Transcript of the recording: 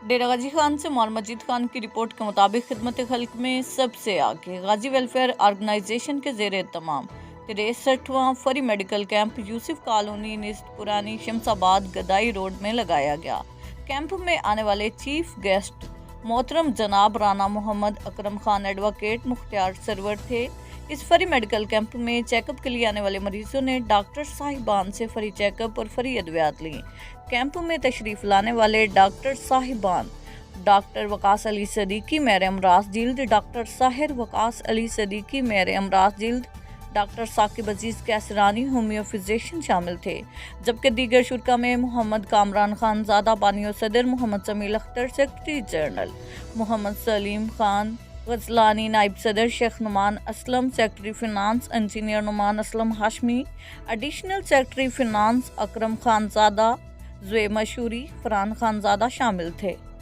डेरा गाजी खान से मौलाना मजीद खान की रिपोर्ट के मुताबिक खिदमत खल्क में सबसे आगे गाजी वेलफेयर ऑर्गेनाइजेशन के जेर तमाम 63वां फरी मेडिकल कैंप यूसुफ कॉलोनी निस्त पुरानी शमसाबाद गदाई रोड में लगाया गया। कैंप में आने वाले चीफ गेस्ट मोहतरम जनाब राना मोहम्मद अकरम खान एडवोकेट मुख्तियार सरवर थे। इस फ्री मेडिकल कैंप में चेकअप के लिए आने वाले मरीजों ने डॉक्टर साहिबान से फ्री चेकअप और फ्री अद्वियात ली। कैंप में तशरीफ लाने वाले डॉक्टर साहिबान डॉक्टर वकास अली सदीकी मेर अमराज जिल्द, डॉक्टर साहिर वकास अली सदीकी मेर अमराज जिल्द, डॉक्टर साकिब अजीज कैसरानी होमियो फिजिशियन शामिल थे। जबकि दीगर शुरा में मोहम्मद कामरान खान ज़ादा बानियो सदर, मोहम्मद जमील अख्तर सेक्रेटरी जनरल, मोहम्मद सलीम खान गजलानी नाइब सदर, Sheikh Numan Aslam secretary finance, engineer Numan Aslam Hashmi, additional secretary finance Akram Khanzada, जुए मशूरी, फरहान खान ज़ादा शामिल थे।